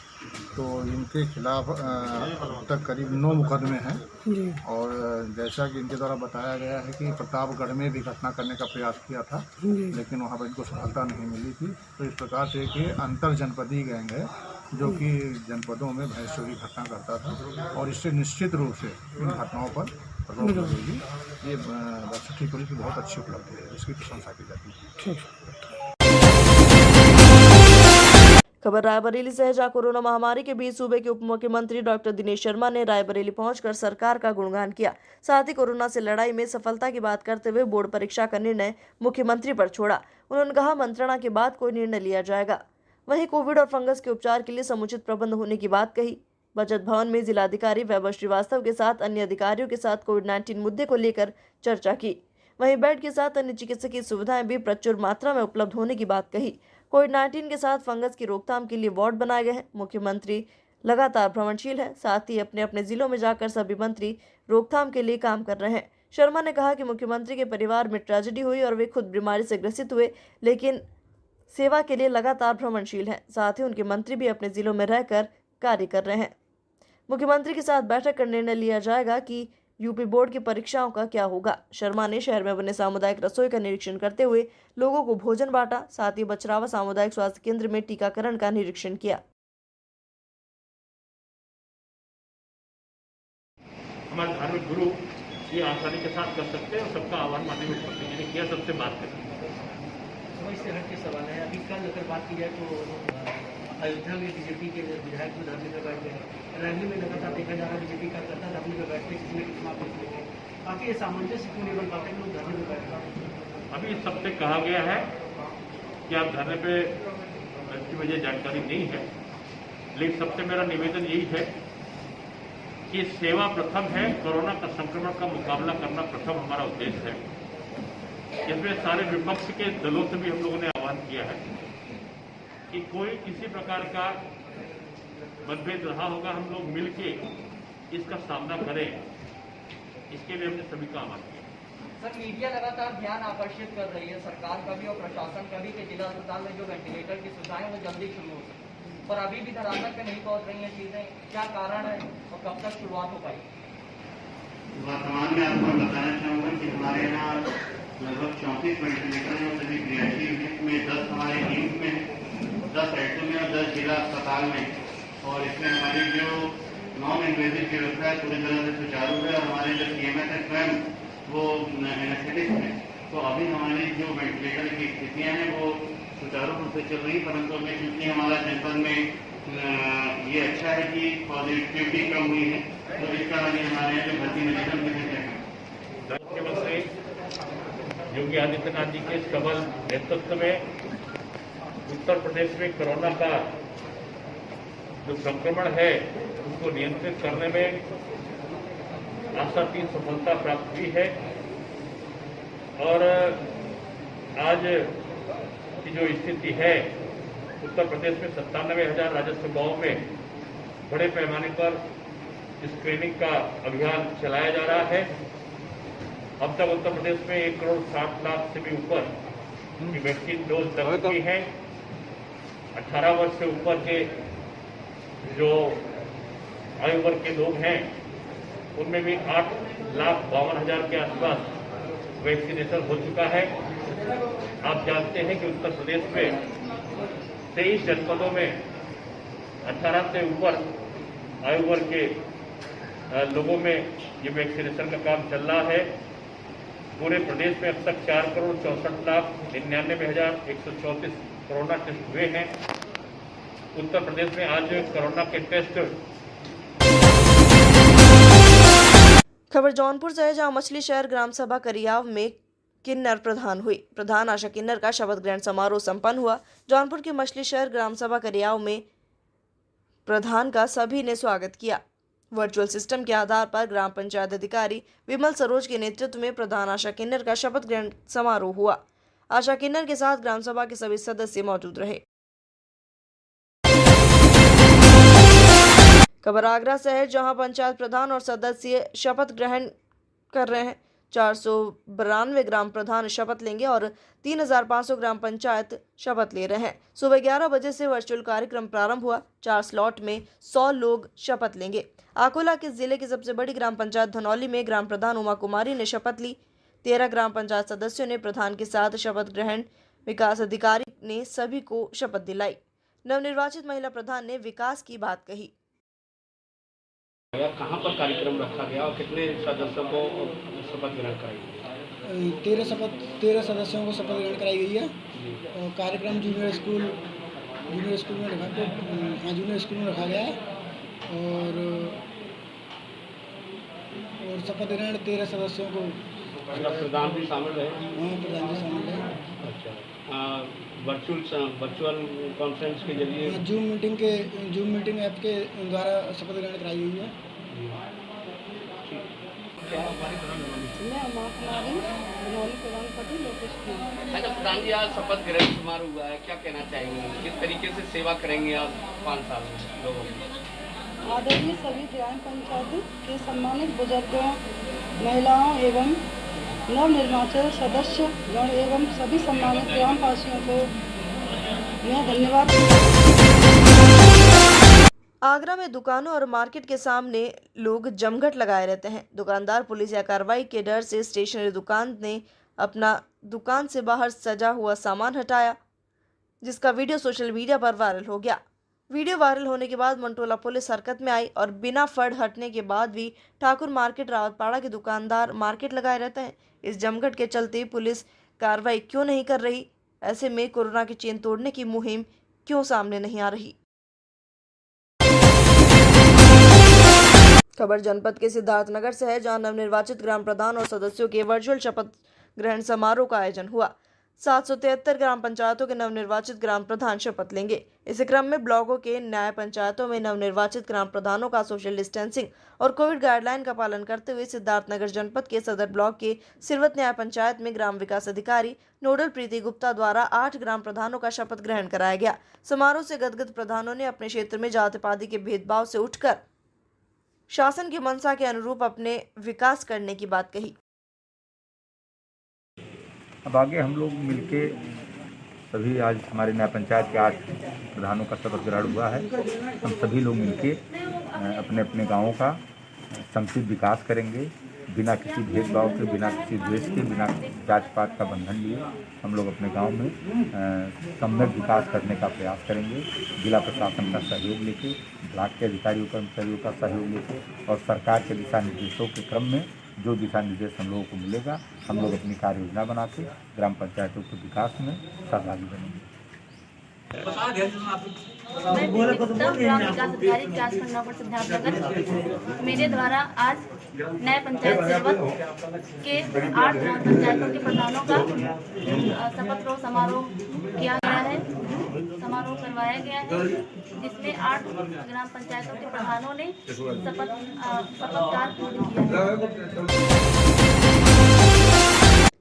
तो इनके खिलाफ अब तक करीब 9 मुकदमे हैं और जैसा कि इनके द्वारा बताया गया है कि प्रतापगढ़ में भी घटना करने का प्रयास किया था, लेकिन वहाँ पर इनको सफलता नहीं मिली थी। तो इस प्रकार से एक अंतर जनपदीय गैंग है जो कि जनपदों में भैंस चोरी घटना करता था और इससे निश्चित रूप से इन घटनाओं पर रोक लगेगी। ये बरसठी पुलिस की बहुत अच्छी उपलब्धि है, इसकी प्रशंसा की जाती है। खबर रायबरेली से है, जहां कोरोना महामारी के बीच सूबे के उप मुख्यमंत्री डॉक्टर दिनेश शर्मा ने रायबरेली पहुंचकर सरकार का गुणगान किया। साथ ही कोरोना से लड़ाई में सफलता की बात करते हुए बोर्ड परीक्षा का निर्णय मुख्यमंत्री पर छोड़ा। उन्होंने कहा, मंत्रणा के बाद कोई निर्णय लिया जाएगा। वहीं कोविड और फंगस के उपचार के लिए समुचित प्रबंध होने की बात कही। बजट भवन में जिलाधिकारी वैभव श्रीवास्तव के साथ अन्य अधिकारियों के साथ कोविड-19 मुद्दे को लेकर चर्चा की। वहीं बेड के साथ अन्य चिकित्सकीय सुविधाएं भी प्रचुर मात्रा में उपलब्ध होने की बात कही। कोविड-19 के साथ फंगस की रोकथाम के लिए वार्ड बनाए गए हैं। मुख्यमंत्री लगातार भ्रमणशील है, साथ ही अपने अपने जिलों में जाकर सभी मंत्री रोकथाम के लिए काम कर रहे हैं। शर्मा ने कहा कि मुख्यमंत्री के परिवार में ट्रेजेडी हुई और वे खुद बीमारी से ग्रसित हुए, लेकिन सेवा के लिए लगातार भ्रमणशील हैं। साथ ही उनके मंत्री भी अपने जिलों में रहकर कार्य कर रहे हैं। मुख्यमंत्री के साथ बैठक कर निर्णय लिया जाएगा कि यूपी बोर्ड की परीक्षाओं का क्या होगा। शर्मा ने शहर में बने सामुदायिक रसोई का निरीक्षण करते हुए लोगों को भोजन बांटा। साथ ही बचरावा सामुदायिक स्वास्थ्य केंद्र में टीकाकरण का निरीक्षण किया। हमारे धार्मिक गुरु ये आसानी के साथ कर सकते हैं और सबका आह्वान माननीय मुख्यमंत्री जी ने किया, सबसे बात करें। इससे हट के सवाल है, अभी कल अगर बात की जाए तो अयोध्या में बीजेपी के विधायक भी धरने पर बैठे हैं। रैली में लगातार देखा जा रहा है बीजेपी का करता धरने पर बैठते किसी न किसी मामले में, बाकी ये सामंजस्य क्यों नहीं बन पाते लोग धरने पर बैठ रहे हैं। अभी सबसे कहा गया है कि आप धरने पे इसकी वजह जानकारी नहीं है, लेकिन सबसे मेरा निवेदन यही है कि सेवा प्रथम है। कोरोना का संक्रमण का मुकाबला करना प्रथम हमारा उद्देश्य है। इसमें सारे विपक्ष के दलों से भी हम लोगों ने आह्वान किया है कि कोई किसी प्रकार का मतभेद रहा होगा, हम लोग मिलके इसका सामना करें, इसके लिए हमने सभी का आह्वान किया। सर, मीडिया लगातार ध्यान आकर्षित कर रही है, सरकार का भी और प्रशासन का भी, कि जिला अस्पताल में जो वेंटिलेटर की सुविधाएं वो जल्दी शुरू हो सके, पर अभी भी धरातल पे नहीं पहुंच रही हैं चीजें। क्या कारण है और कब तक शुरुआत हो पाएगी? वर्तमान में आपको बताना चाहूँगा कि हमारे यहाँ लगभग 34 वेंटिलेटर हैं, सभी क्रियाशील हैं। इसमें 10 हमारे टीम में है, 10 ऐटू में और 10 जिला अस्पताल में। और इसमें हमारी जो नॉन इन्वेजिव व्यवस्था है पूरी तरह से सुचारू है। और हमारे जो CMS है स्वयं वो एनेस्थेटिक्स है। तो अभी हमारी जो वेंटिलेटर की स्थितियाँ हैं वो सुचारू रूप से चल रही, परंतु अभी क्योंकि हमारा जनपद में ये अच्छा है कि पॉजिटिविटी कम हुई है, तो इस कारण हमारे यहाँ जो भर्ती मेडिकल में मुख्यमंत्री योगी आदित्यनाथ जी के सबल नेतृत्व में उत्तर प्रदेश में कोरोना का जो संक्रमण है उसको नियंत्रित करने में आशातीत सफलता प्राप्त हुई है। और आज की जो स्थिति है, उत्तर प्रदेश में 97,000 राजस्व गांवों में बड़े पैमाने पर स्क्रीनिंग का अभियान चलाया जा रहा है। अब तक उत्तर प्रदेश में 1,60,00,000 से भी ऊपर की वैक्सीन डोज लग चुकी है। 18 वर्ष से ऊपर के जो आयु वर्ग के लोग हैं उनमें भी 8,52,000 के आसपास वैक्सीनेशन हो चुका है। आप जानते हैं कि उत्तर प्रदेश में 23 जनपदों में 18 से ऊपर आयु वर्ग के लोगों में ये वैक्सीनेशन का काम चल रहा है। पूरे प्रदेश में अब तक 4,64,99,134 कोरोना टेस्ट हुए हैं। उत्तर प्रदेश में आज कोरोना के टेस्ट। खबर जौनपुर से है, जहां मछली शहर ग्राम सभा करियाव में किन्नर प्रधान हुई। प्रधान आशा किन्नर का शपथ ग्रहण समारोह संपन्न हुआ। जौनपुर के मछली शहर ग्राम सभा करियाव में प्रधान का सभी ने स्वागत किया। वर्चुअल सिस्टम के आधार पर ग्राम पंचायत अधिकारी विमल सरोज के नेतृत्व में प्रधान आशा किन्नर का शपथ ग्रहण समारोह हुआ। आशा किन्नर के साथ ग्राम सभा के सभी सदस्य मौजूद रहे। खबर आगरा से है, जहां पंचायत प्रधान और सदस्य शपथ ग्रहण कर रहे हैं। 492 ग्राम प्रधान शपथ लेंगे और 3,500 ग्राम पंचायत शपथ ले रहे हैं। सुबह 11 बजे से वर्चुअल कार्यक्रम प्रारंभ हुआ। 4 स्लॉट में 100 लोग शपथ लेंगे। अकोला के जिले की सबसे बड़ी ग्राम पंचायत धनौली में ग्राम प्रधान उमा कुमारी ने शपथ ली। 13 ग्राम पंचायत सदस्यों ने प्रधान के साथ शपथ ग्रहण। विकास अधिकारी ने सभी को शपथ दिलाई। नवनिर्वाचित महिला प्रधान ने विकास की बात कही। कहाँ पर कार्यक्रम रखा गया और कितने सदस्यों को शपथ ग्रहण कराई गई? 13 सदस्यों को शपथ ग्रहण कराई गई है। और कार्यक्रम जूनियर स्कूल जूनियर स्कूल में जूनियर स्कूल में रखा गया है और शपथ ग्रहण 13 सदस्यों को प्रधान भी शामिल रहे। हाँ, प्रधान जी शामिल है। अच्छा, वर्चुअल कॉन्फ्रेंस के जरिए जूम मीटिंग ऐप के द्वारा शपथ ग्रहण कराई गई है। अच्छा प्रधान जी, आज शपथ ग्रहण समारोह हुआ है, क्या कहना चाहेंगे? किस तरीके से सेवा करेंगे आप 5 साल में लोगों की? आदरणीय सभी ग्राम पंचायत के सम्मानित बुजुर्गों, महिलाओं एवं नवनिर्वाचित सदस्य गण एवं सभी सम्मानित ग्रामवासियों को मैं धन्यवाद। आगरा में दुकानों और मार्केट के सामने लोग जमघट लगाए रहते हैं। दुकानदार पुलिस या कार्रवाई के डर से स्टेशनरी दुकान ने अपना दुकान से बाहर सजा हुआ सामान हटाया, जिसका वीडियो सोशल मीडिया पर वायरल हो गया। वीडियो वायरल होने के बाद मंटोला पुलिस हरकत में आई और बिना फड़ हटने के बाद भी ठाकुर मार्केट रावतपाड़ा के दुकानदार मार्केट लगाए रहते हैं। इस जमघट के चलते पुलिस कार्रवाई क्यों नहीं कर रही? ऐसे में कोरोना की चेन तोड़ने की मुहिम क्यों सामने नहीं आ रही? खबर जनपद के सिद्धार्थनगर से है, जहां नवनिर्वाचित ग्राम प्रधान और सदस्यों के वर्चुअल शपथ ग्रहण समारोह का आयोजन हुआ। 773 ग्राम पंचायतों के नवनिर्वाचित ग्राम प्रधान शपथ लेंगे। इस क्रम में ब्लॉकों के न्याय पंचायतों में नवनिर्वाचित ग्राम प्रधानों का सोशल डिस्टेंसिंग और कोविड गाइडलाइन का पालन करते हुए सिद्धार्थनगर जनपद के सदर ब्लॉक के सिरवत न्याय पंचायत में ग्राम विकास अधिकारी नोडल प्रीति गुप्ता द्वारा 8 ग्राम प्रधानों का शपथ ग्रहण कराया गया। समारोह से गदगद प्रधानों ने अपने क्षेत्र में जाति पाति के भेदभाव से उठकर शासन की मंशा के अनुरूप अपने विकास करने की बात कही। अब आगे हम लोग मिलके सभी आज हमारे न्याय पंचायत के 8 प्रधानों का शपथ ग्रहण हुआ है। हम सभी लोग मिलके अपने अपने गांवों का समुचित विकास करेंगे, बिना किसी भेदभाव के, बिना किसी द्वेष के, बिना जात पात का बंधन लिए हम लोग अपने गांव में सम्यक विकास करने का प्रयास करेंगे। जिला प्रशासन का सहयोग लेके, ब्लॉक के अधिकारियों कर्मचारियों का सहयोग लेके और सरकार के दिशा निर्देशों के क्रम में जो दिशा निर्देश हम लोगों को मिलेगा, हम लोग अपनी कार्य योजना बना के ग्राम पंचायतों के विकास में सहभागी बनेंगे। ग्राम विकास अधिकारी विकासखंड नौकर सिद्धार्थनगर, मेरे द्वारा आज नए पंचायत सिरवत के 8 ग्राम पंचायतों के प्रधानों का शपथ ग्रहण समारोह किया गया है, समारोह करवाया गया है, जिसमें 8 ग्राम पंचायतों के प्रधानों ने शपथकार पूर्ण किया है।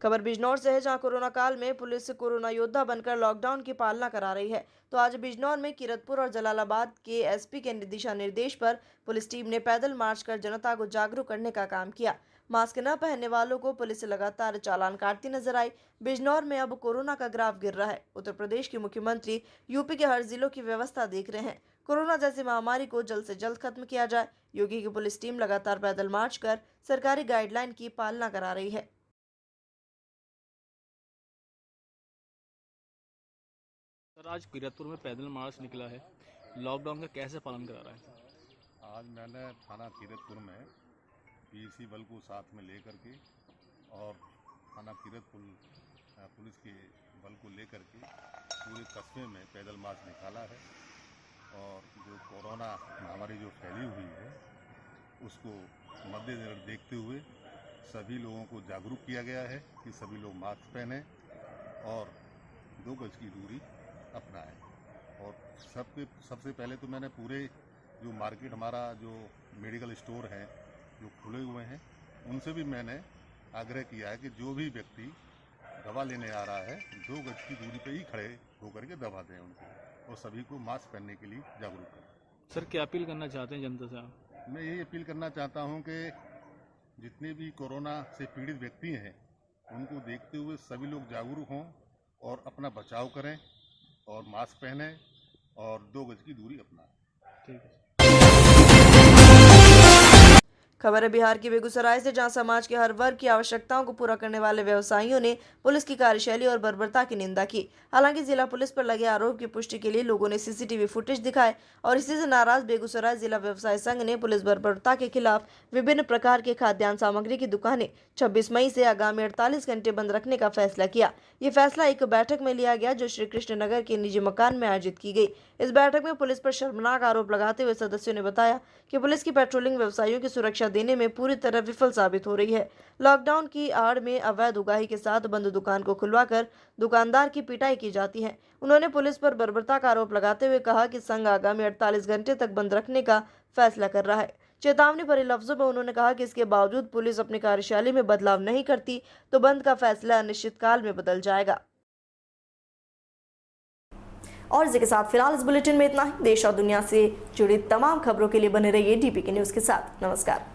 खबर बिजनौर से है, जहां कोरोना काल में पुलिस कोरोना योद्धा बनकर लॉकडाउन की पालना करा रही है। तो आज बिजनौर में किरतपुर और जलालाबाद के एसपी के दिशा निर्देश पर पुलिस टीम ने पैदल मार्च कर जनता को जागरूक करने का काम किया। मास्क न पहनने वालों को पुलिस लगातार चालान काटती नजर आई। बिजनौर में अब कोरोना का ग्राफ गिर रहा है। उत्तर प्रदेश के मुख्यमंत्री यूपी के हर जिलों की व्यवस्था देख रहे हैं। कोरोना जैसी महामारी को जल्द से जल्द खत्म किया जाए। योगी की पुलिस टीम लगातार पैदल मार्च कर सरकारी गाइडलाइन की पालना करा रही है। सर, आज किरतपुर में पैदल मार्च निकला है, लॉकडाउन का कैसे पालन करा रहा है? आज मैंने थाना किरतपुर में पीसी बल को साथ में लेकर के और थाना किरतपुर पुलिस के बल को लेकर के पूरे कस्बे में पैदल मार्च निकाला है और जो कोरोना महामारी जो फैली हुई है उसको मद्देनजर देखते हुए सभी लोगों को जागरूक किया गया है कि सभी लोग मास्क पहने और 2 गज की दूरी अपनाएं। और सबसे पहले तो मैंने पूरे जो मार्केट हमारा जो मेडिकल स्टोर हैं जो खुले हुए हैं उनसे भी मैंने आग्रह किया है कि जो भी व्यक्ति दवा लेने आ रहा है 2 गज की दूरी पे ही खड़े होकर के दवा दें उनको और सभी को मास्क पहनने के लिए जागरूक करें। सर, क्या अपील करना चाहते हैं जनता से आप? मैं यही अपील करना चाहता हूं कि जितने भी कोरोना से पीड़ित व्यक्ति हैं उनको देखते हुए सभी लोग जागरूक हों और अपना बचाव करें और मास्क पहने और 2 गज की दूरी अपनाएं। ठीक है। खबर है बिहार के बेगूसराय से, जहां समाज के हर वर्ग की आवश्यकताओं को पूरा करने वाले व्यवसायियों ने पुलिस की कार्यशैली और बर्बरता की निंदा की। हालांकि जिला पुलिस पर लगे आरोप की पुष्टि के लिए लोगों ने सीसीटीवी फुटेज दिखाए और इसी से नाराज बेगूसराय जिला व्यवसाय संघ ने पुलिस बर्बरता के खिलाफ विभिन्न प्रकार के खाद्यान्न सामग्री की दुकानें 26 मई से आगामी 48 घंटे बंद रखने का फैसला किया। ये फैसला एक बैठक में लिया गया जो श्री कृष्ण नगर के निजी मकान में आयोजित की गई। इस बैठक में पुलिस पर शर्मनाक आरोप लगाते हुए सदस्यों ने बताया कि पुलिस की पेट्रोलिंग व्यवसायियों की सुरक्षा देने में पूरी तरह विफल साबित हो रही है। लॉकडाउन की आड़ में अवैध उगाही के साथ बंद दुकान को खुलवाकर दुकानदार की पिटाई की जाती है। उन्होंने पुलिस पर बर्बरता का आरोप लगाते हुए कहा कि संघ आगामी 48 घंटे तक बंद रखने का फैसला कर रहा है। चेतावनी भरे लफ्जों में उन्होंने कहा कि इसके बावजूद पुलिस अपनी कार्यशैली में बदलाव नहीं करती तो बंद का फैसला अनिश्चितकाल में बदल जाएगा। और इसी के साथ फिलहाल इस बुलेटिन में इतना ही। देश और दुनिया से जुड़ी तमाम खबरों के लिए बने रहिए डीपीके न्यूज के साथ। नमस्कार।